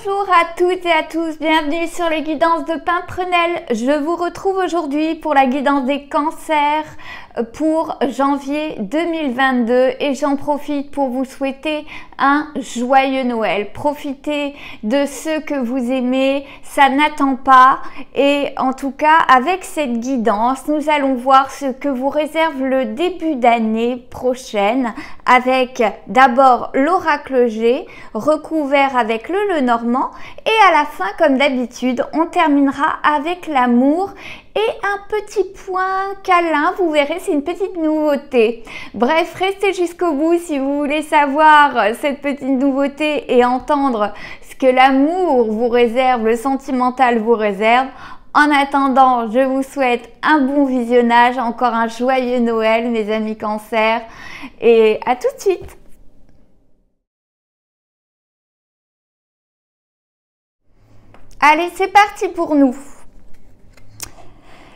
Bonjour à toutes et à tous, bienvenue sur les guidances de Pimprenelle. Je vous retrouve aujourd'hui pour la guidance des cancers pour janvier 2022 et j'en profite pour vous souhaiter un joyeux Noël. Profitez de ce que vous aimez, ça n'attend pas et en tout cas avec cette guidance, nous allons voir ce que vous réserve le début d'année prochaine avec d'abord l'oracle G recouvert avec le Lenormand et à la fin comme d'habitude on terminera avec l'amour et un petit point câlin, vous verrez, c'est une petite nouveauté. Bref, restez jusqu'au bout si vous voulez savoir cette petite nouveauté et entendre ce que l'amour vous réserve, le sentimental vous réserve. En attendant, je vous souhaite un bon visionnage, encore un joyeux Noël, mes amis cancers, et à tout de suite. Allez, c'est parti pour nous.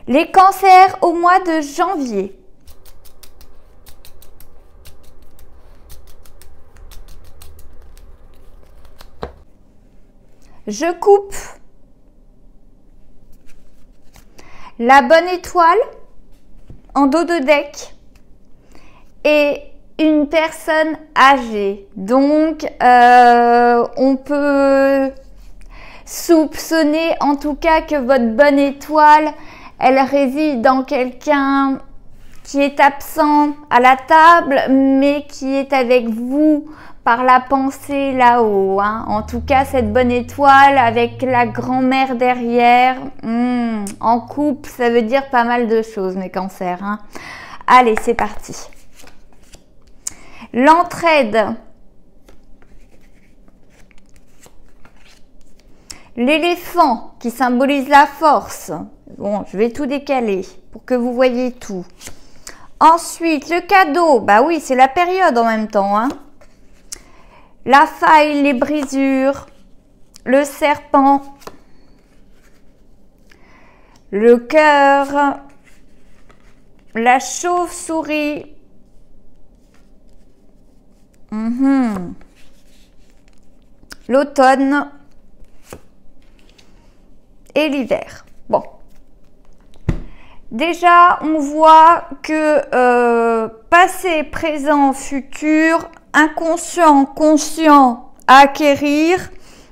Les cancers au mois de janvier. Je coupe la bonne étoile en dos de deck et une personne âgée. Donc, on peut soupçonner en tout cas que votre bonne étoile elle réside dans quelqu'un qui est absent à la table, mais qui est avec vous par la pensée là-haut. Hein. En tout cas, cette bonne étoile avec la grand-mère derrière, en couple, ça veut dire pas mal de choses, mes cancers. Hein. Allez, c'est parti. L'entraide. L'éléphant qui symbolise la force. Bon, je vais tout décaler pour que vous voyez tout. Ensuite, le cadeau. Bah oui, c'est la période en même temps. Hein. La faille, les brisures. Le serpent. Le cœur. La chauve-souris. L'automne. Et l'hiver. Bon. Déjà, on voit que passé, présent, futur, inconscient, conscient, à acquérir,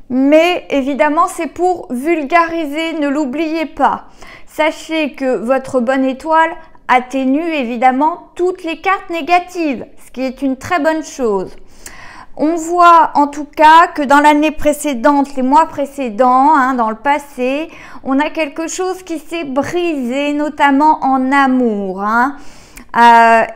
mais évidemment, c'est pour vulgariser, ne l'oubliez pas. Sachez que votre bonne étoile atténue évidemment toutes les cartes négatives, ce qui est une très bonne chose. On voit en tout cas que dans l'année précédente, les mois précédents, hein, dans le passé, on a quelque chose qui s'est brisé, notamment en amour. Hein.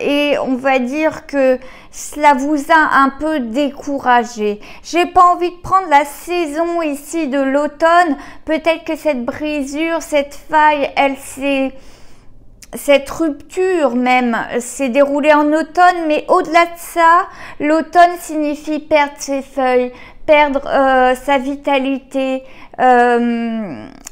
Et on va dire que cela vous a un peu découragé. J'ai pas envie de prendre la saison ici de l'automne. Peut-être que cette brisure, cette faille, cette rupture même s'est déroulée en automne, mais au-delà de ça, l'automne signifie perdre ses feuilles, perdre sa vitalité,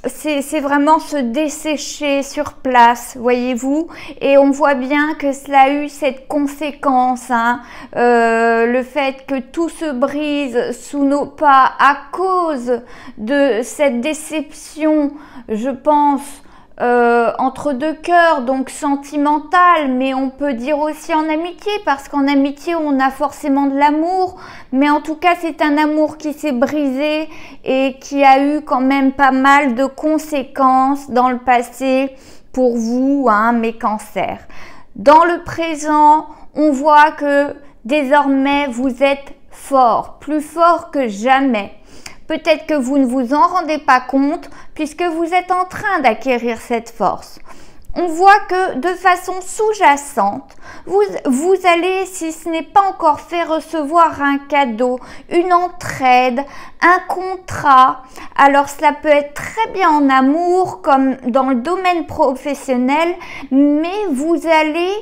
c'est vraiment se dessécher sur place, voyez-vous, et on voit bien que cela a eu cette conséquence, hein, le fait que tout se brise sous nos pas à cause de cette déception, je pense, entre deux cœurs, donc sentimental, mais on peut dire aussi en amitié, parce qu'en amitié on a forcément de l'amour, mais en tout cas c'est un amour qui s'est brisé et qui a eu quand même pas mal de conséquences dans le passé pour vous, hein, mes cancers. Dans le présent, on voit que désormais vous êtes fort, plus fort que jamais. Peut-être que vous ne vous en rendez pas compte puisque vous êtes en train d'acquérir cette force. On voit que de façon sous-jacente, vous allez, si ce n'est pas encore fait, recevoir un cadeau, une entraide, un contrat. Alors cela peut être très bien en amour comme dans le domaine professionnel, mais vous allez,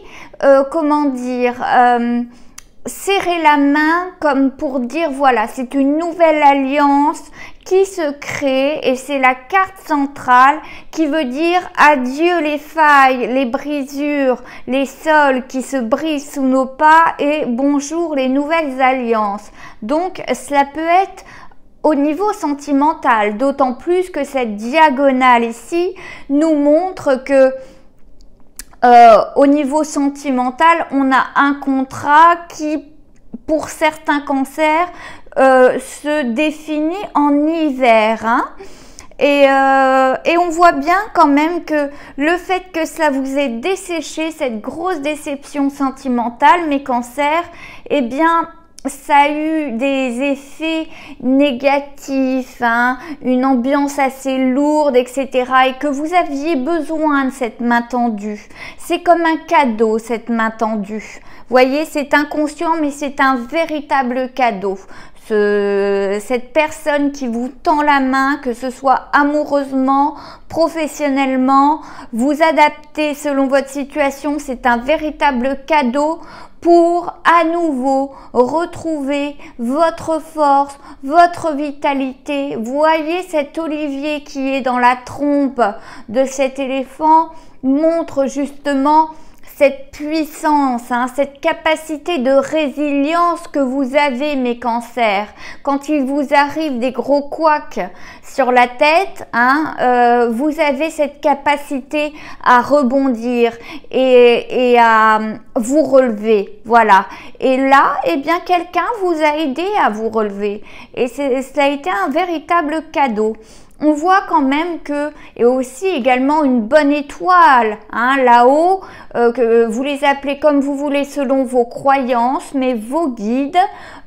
serrer la main comme pour dire voilà, c'est une nouvelle alliance qui se crée et c'est la carte centrale qui veut dire adieu les failles, les brisures, les sols qui se brisent sous nos pas et bonjour les nouvelles alliances. Donc cela peut être au niveau sentimental, d'autant plus que cette diagonale ici nous montre que au niveau sentimental, on a un contrat qui, pour certains cancers, se définit en hiver. Hein. Et on voit bien quand même que le fait que cela vous ait desséché, cette grosse déception sentimentale, mes cancers, eh bien, ça a eu des effets négatifs, hein, une ambiance assez lourde, etc. Et que vous aviez besoin de cette main tendue. C'est comme un cadeau, cette main tendue. Vous voyez, c'est inconscient, mais c'est un véritable cadeau. Cette personne qui vous tend la main, que ce soit amoureusement, professionnellement, vous adaptez selon votre situation, c'est un véritable cadeau pour à nouveau retrouver votre force, votre vitalité. Voyez cet olivier qui est dans la trompe de cet éléphant montre justement cette puissance, hein, cette capacité de résilience que vous avez, mes cancers. Quand il vous arrive des gros couacs sur la tête, hein, vous avez cette capacité à rebondir et à vous relever. Voilà. Et là, eh bien, quelqu'un vous a aidé à vous relever. Et cela a été un véritable cadeau. On voit quand même que, et aussi également une bonne étoile, hein, là-haut, que vous les appelez comme vous voulez selon vos croyances, mais vos guides,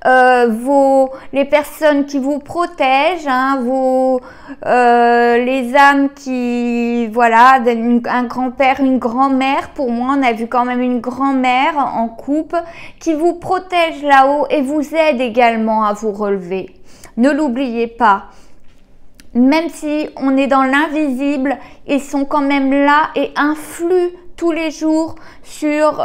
les personnes qui vous protègent, hein, les âmes qui, voilà, un grand-père, une grand-mère, pour moi on a vu quand même une grand-mère en coupe, qui vous protège là-haut et vous aide également à vous relever. Ne l'oubliez pas. Même si on est dans l'invisible, ils sont quand même là et influent tous les jours sur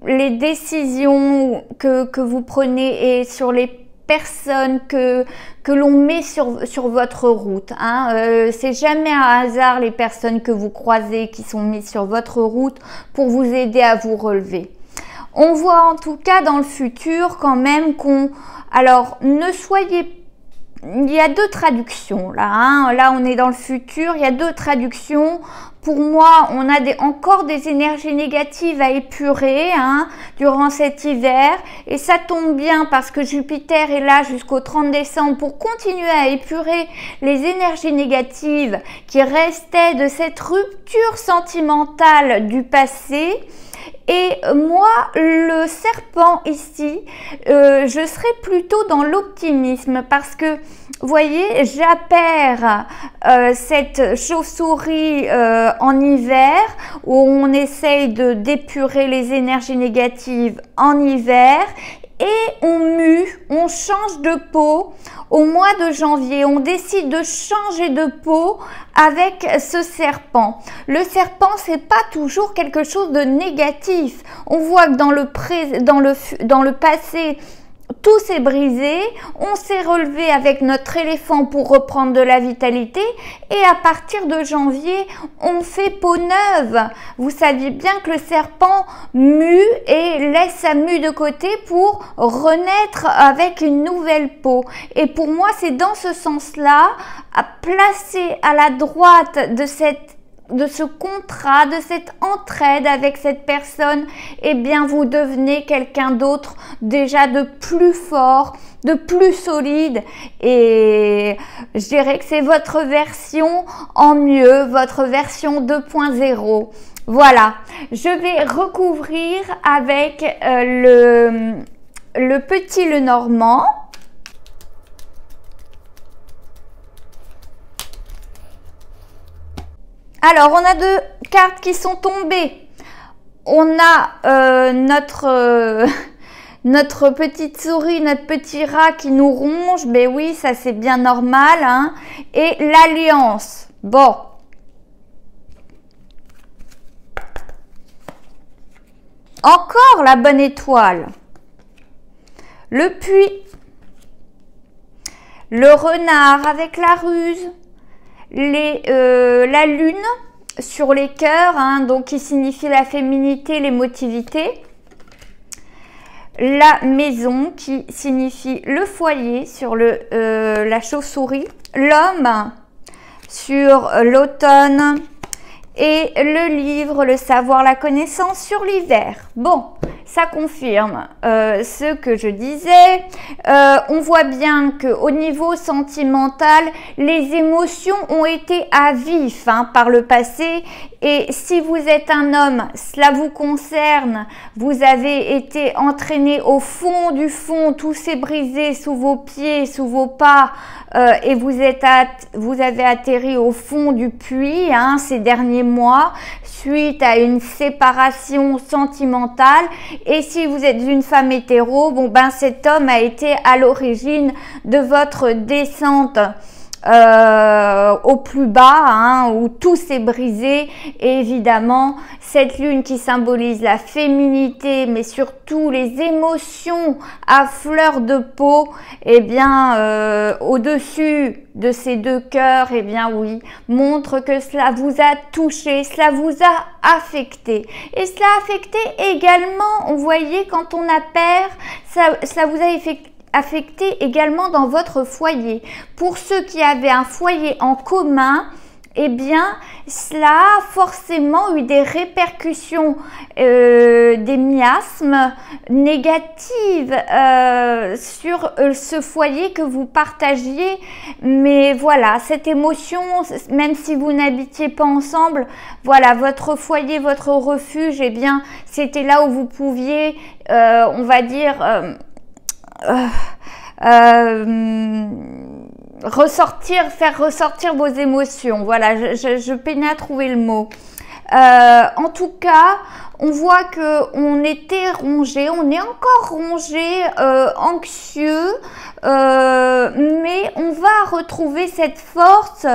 les décisions que vous prenez et sur les personnes que l'on met sur votre route. Hein. C'est jamais un hasard les personnes que vous croisez qui sont mises sur votre route pour vous aider à vous relever. On voit en tout cas dans le futur quand même alors ne soyez pas. Il y a deux traductions là, hein. Là on est dans le futur, il y a deux traductions. Pour moi, on a encore des énergies négatives à épurer, hein, durant cet hiver. Et ça tombe bien parce que Jupiter est là jusqu'au 30 décembre pour continuer à épurer les énergies négatives qui restaient de cette rupture sentimentale du passé. Et moi, le serpent ici, je serais plutôt dans l'optimisme parce que, vous voyez, j'appaire cette chauve-souris en hiver où on essaye d'épurer les énergies négatives en hiver et on mue, on change de peau. Au mois de janvier, on décide de changer de peau avec ce serpent. Le serpent, c'est pas toujours quelque chose de négatif. On voit que dans le passé, tout s'est brisé, on s'est relevé avec notre éléphant pour reprendre de la vitalité et à partir de janvier, on fait peau neuve. Vous saviez bien que le serpent mue et laisse sa mue de côté pour renaître avec une nouvelle peau. Et pour moi, c'est dans ce sens-là, à placer à la droite de ce contrat, de cette entraide avec cette personne, eh bien vous devenez quelqu'un d'autre, déjà de plus fort, de plus solide, et je dirais que c'est votre version en mieux, votre version 2.0. Voilà, je vais recouvrir avec le petit Lenormand. Alors, on a deux cartes qui sont tombées. On a notre petite souris, notre petit rat qui nous ronge. Mais oui, ça c'est bien normal. Hein. Et l'alliance. Bon. Encore la bonne étoile. Le puits. Le renard avec la ruse. La lune sur les cœurs, hein, donc qui signifie la féminité, l'émotivité. la maison qui signifie le foyer sur la chauve-souris, l'homme sur l'automne et le livre, le savoir, la connaissance sur l'hiver. Bon, ça confirme ce que je disais. On voit bien qu'au niveau sentimental, les émotions ont été à vif par le passé. Et si vous êtes un homme, cela vous concerne, vous avez été entraîné au fond du fond, tout s'est brisé sous vos pieds, sous vos pas, et vous avez atterri au fond du puits ces derniers mois, suite à une séparation sentimentale. Et si vous êtes une femme hétéro, bon ben cet homme a été à l'origine de votre descente au plus bas, où tout s'est brisé. Et évidemment, cette lune qui symbolise la féminité, mais surtout les émotions à fleur de peau, eh bien, au-dessus de ces deux cœurs, eh bien oui, montre que cela vous a touché, cela vous a affecté. Et cela a affecté également, on voyait quand on a peur, ça vous a affecté également dans votre foyer. Pour ceux qui avaient un foyer en commun, eh bien, cela a forcément eu des répercussions, des miasmes négatives sur ce foyer que vous partagiez. Mais voilà, cette émotion, même si vous n'habitiez pas ensemble, voilà, votre foyer, votre refuge, eh bien, c'était là où vous pouviez, on va dire, faire ressortir vos émotions. Voilà, je peinais à trouver le mot. En tout cas, on voit que on était rongé, on est encore rongé, anxieux, mais on va retrouver cette force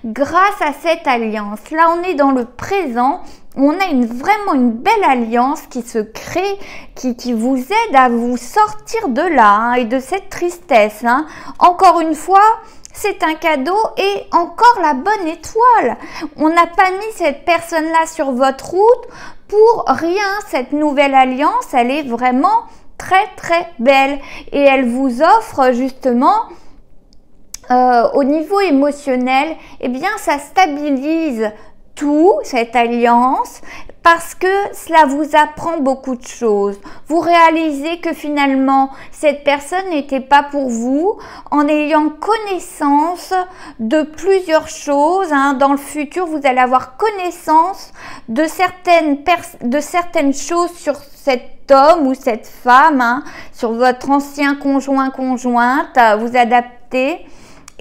grâce à cette alliance. Là, on est dans le présent. On a vraiment une belle alliance qui se crée, qui vous aide à vous sortir de là et de cette tristesse. Encore une fois, c'est un cadeau et encore la bonne étoile. On n'a pas mis cette personne-là sur votre route pour rien. Cette nouvelle alliance, elle est vraiment très très belle et elle vous offre justement au niveau émotionnel, eh bien ça stabilise tout, cette alliance, parce que cela vous apprend beaucoup de choses. Vous réalisez que finalement, cette personne n'était pas pour vous, en ayant connaissance de plusieurs choses. Dans le futur, vous allez avoir connaissance de certaines choses sur cet homme ou cette femme, sur votre ancien conjoint, conjointe, vous adapter.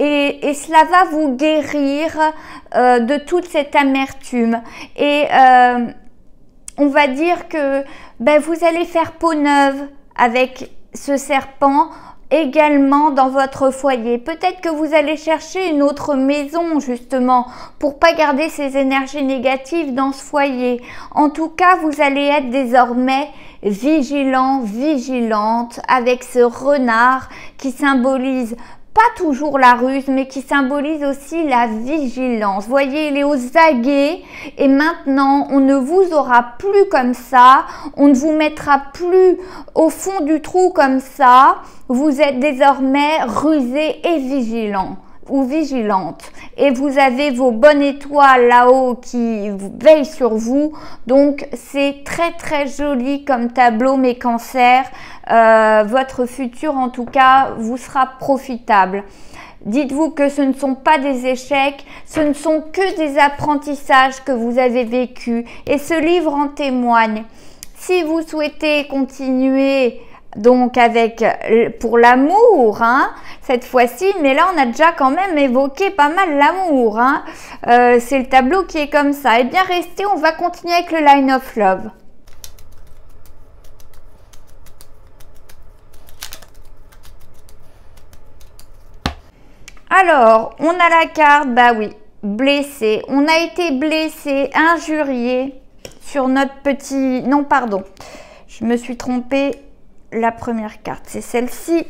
Et cela va vous guérir de toute cette amertume. Et on va dire que vous allez faire peau neuve avec ce serpent également dans votre foyer. Peut-être que vous allez chercher une autre maison justement pour pas garder ces énergies négatives dans ce foyer. En tout cas, vous allez être désormais vigilant, vigilante avec ce renard qui symbolise pas toujours la ruse, mais qui symbolise aussi la vigilance. Vous voyez, il est aux aguets et maintenant, on ne vous aura plus comme ça. On ne vous mettra plus au fond du trou comme ça. Vous êtes désormais rusé et vigilant ou vigilante. Et vous avez vos bonnes étoiles là-haut qui veillent sur vous. Donc, c'est très très joli comme tableau, mes cancers. Votre futur, en tout cas, vous sera profitable. Dites-vous que ce ne sont pas des échecs, ce ne sont que des apprentissages que vous avez vécus. Et ce livre en témoigne. Si vous souhaitez continuer donc pour l'amour, cette fois-ci, mais là on a déjà quand même évoqué pas mal l'amour, c'est le tableau qui est comme ça. Eh bien restez, on va continuer avec le Line of Love. Alors, on a la carte, blessé. On a été blessé, injurié sur notre petit... Non, pardon, je me suis trompée. La première carte, c'est celle-ci.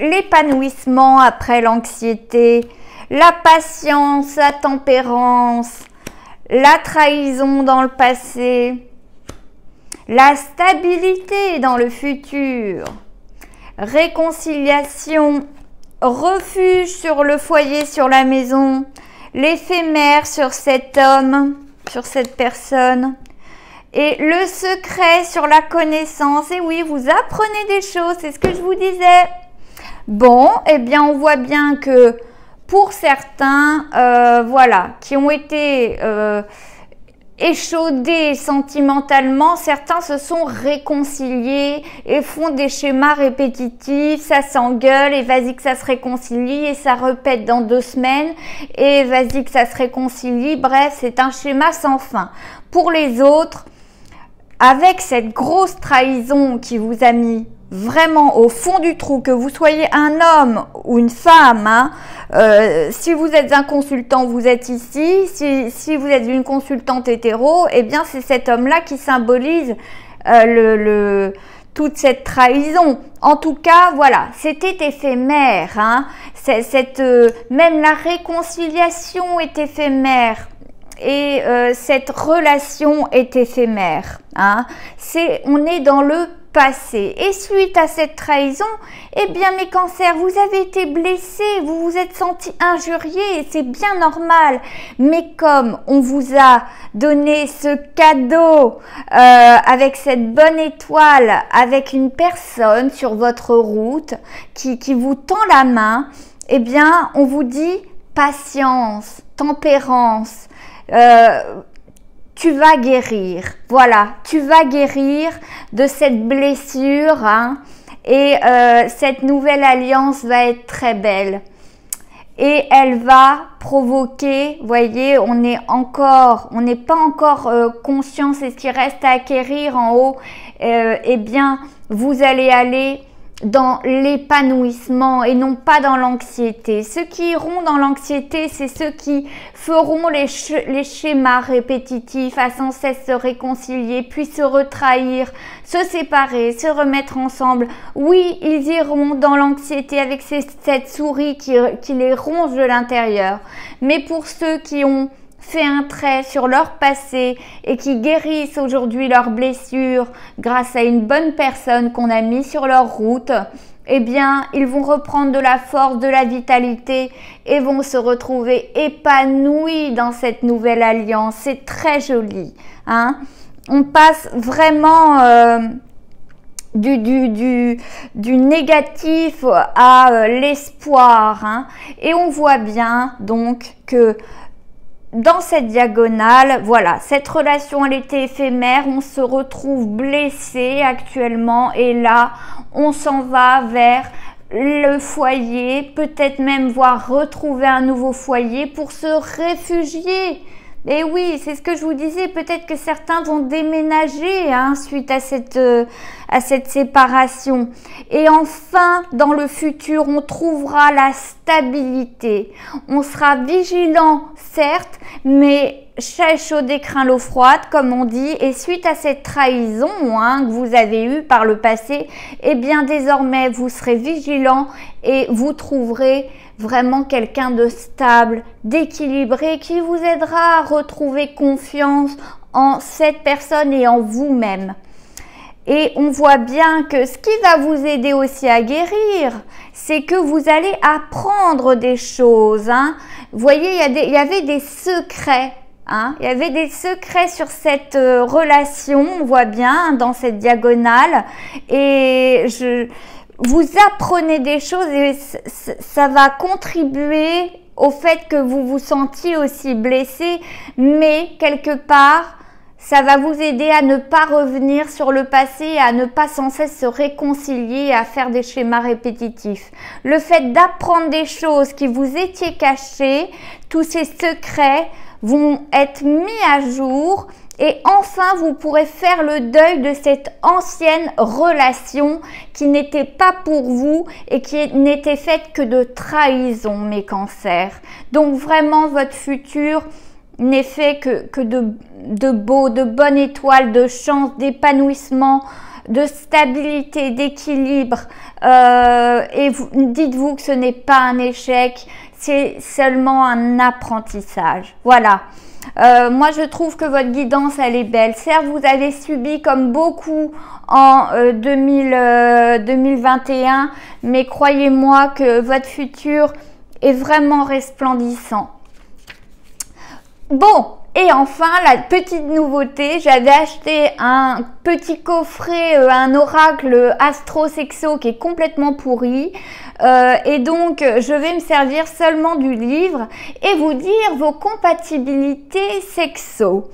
L'épanouissement après l'anxiété, la patience, la tempérance, la trahison dans le passé, la stabilité dans le futur, réconciliation, refuge sur le foyer, sur la maison, l'éphémère sur cet homme, sur cette personne, et le secret sur la connaissance. Et oui, vous apprenez des choses, c'est ce que je vous disais. Bon, eh bien, on voit bien que pour certains, voilà, qui ont été échaudés sentimentalement, certains se sont réconciliés et font des schémas répétitifs, ça s'engueule et vas-y que ça se réconcilie et ça répète dans 2 semaines et vas-y que ça se réconcilie. Bref, c'est un schéma sans fin. Pour les autres, avec cette grosse trahison qui vous a mis vraiment au fond du trou, que vous soyez un homme ou une femme, hein, si vous êtes un consultant, vous êtes ici, si vous êtes une consultante hétéro, eh bien c'est cet homme-là qui symbolise toute cette trahison. En tout cas, voilà, c'était éphémère, hein, même la réconciliation est éphémère. Et cette relation est éphémère, hein. On est dans le passé. Et suite à cette trahison, eh bien mes cancers, vous avez été blessés, vous vous êtes sentis injuriés, et c'est bien normal. Mais comme on vous a donné ce cadeau avec cette bonne étoile, avec une personne sur votre route qui vous tend la main, eh bien on vous dit patience, tempérance. Tu vas guérir, voilà, tu vas guérir de cette blessure, hein, et cette nouvelle alliance va être très belle et elle va provoquer, voyez, on n'est pas encore conscient, c'est ce qui reste à acquérir en haut, eh bien vous allez aller dans l'épanouissement et non pas dans l'anxiété. Ceux qui iront dans l'anxiété, c'est ceux qui feront les schémas répétitifs à sans cesse se réconcilier, puis se retrahir, se séparer, se remettre ensemble. Oui, ils iront dans l'anxiété avec cette souris qui les ronge de l'intérieur. Mais pour ceux qui ont fait un trait sur leur passé et qui guérissent aujourd'hui leurs blessures grâce à une bonne personne qu'on a mis sur leur route, eh bien, ils vont reprendre de la force, de la vitalité et vont se retrouver épanouis dans cette nouvelle alliance. C'est très joli, hein. On passe vraiment du négatif à l'espoir, hein. Et on voit bien donc que dans cette diagonale, voilà, cette relation elle était éphémère, on se retrouve blessé actuellement et là on s'en va vers le foyer, peut-être même voir retrouver un nouveau foyer pour se réfugier. Et oui, c'est ce que je vous disais, peut-être que certains vont déménager, hein, suite à cette séparation. Et enfin, dans le futur, on trouvera la stabilité. On sera vigilant, certes, mais chat échaudé craint l'eau froide, comme on dit. Et suite à cette trahison, hein, que vous avez eue par le passé, eh bien désormais, vous serez vigilant et vous trouverez vraiment quelqu'un de stable, d'équilibré, qui vous aidera à retrouver confiance en cette personne et en vous-même. Et on voit bien que ce qui va vous aider aussi à guérir, c'est que vous allez apprendre des choses, hein. Vous voyez, il y avait des secrets, hein. Il y avait des secrets sur cette relation, on voit bien, dans cette diagonale. Et vous apprenez des choses et ça va contribuer au fait que vous vous sentiez aussi blessé, mais quelque part, ça va vous aider à ne pas revenir sur le passé, à ne pas sans cesse se réconcilier et à faire des schémas répétitifs. Le fait d'apprendre des choses qui vous étaient cachées, tous ces secrets vont être mis à jour. Et enfin, vous pourrez faire le deuil de cette ancienne relation qui n'était pas pour vous et qui n'était faite que de trahison, mes cancers. Donc vraiment, votre futur n'est fait que de beau, de bonnes étoiles, de chance, d'épanouissement, de stabilité, d'équilibre. Et dites-vous que ce n'est pas un échec, c'est seulement un apprentissage. Voilà. Moi, je trouve que votre guidance, elle est belle. Certes, vous avez subi comme beaucoup en 2021, mais croyez-moi que votre futur est vraiment resplendissant. Bon, et enfin, la petite nouveauté, j'avais acheté un petit coffret, un oracle astro-sexo qui est complètement pourri. Et donc, je vais me servir seulement du livre et vous dire vos compatibilités sexo.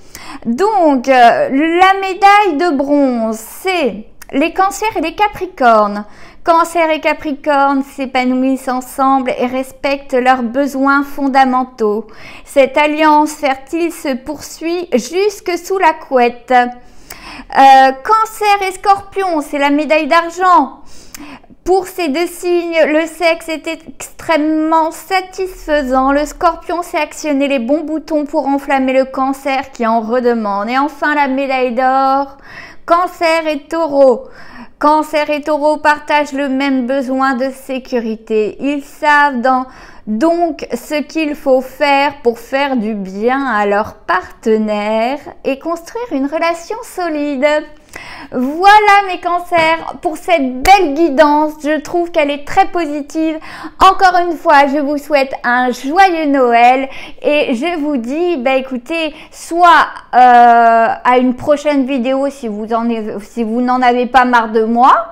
Donc, la médaille de bronze, c'est les cancers et les capricornes. Cancer et Capricorne s'épanouissent ensemble et respectent leurs besoins fondamentaux. Cette alliance fertile se poursuit jusque sous la couette. Cancer et Scorpion, c'est la médaille d'argent. Pour ces deux signes, le sexe est extrêmement satisfaisant. Le Scorpion sait actionner les bons boutons pour enflammer le Cancer qui en redemande. Et enfin, la médaille d'or, Cancer et Taureau. Cancer et Taureau partagent le même besoin de sécurité. Ils savent donc ce qu'il faut faire pour faire du bien à leur partenaire et construire une relation solide. Voilà mes cancers pour cette belle guidance, je trouve qu'elle est très positive. Encore une fois, je vous souhaite un joyeux Noël et je vous dis, bah écoutez, soit à une prochaine vidéo si vous n'en avez pas marre de moi,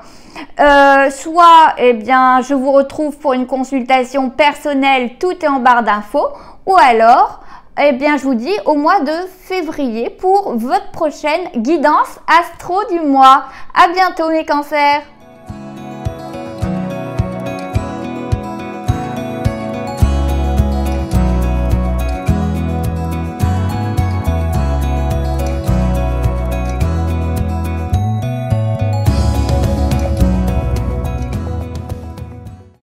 soit eh bien je vous retrouve pour une consultation personnelle, tout est en barre d'infos, ou alors eh bien, je vous dis au mois de février pour votre prochaine guidance astro du mois. À bientôt mes cancers!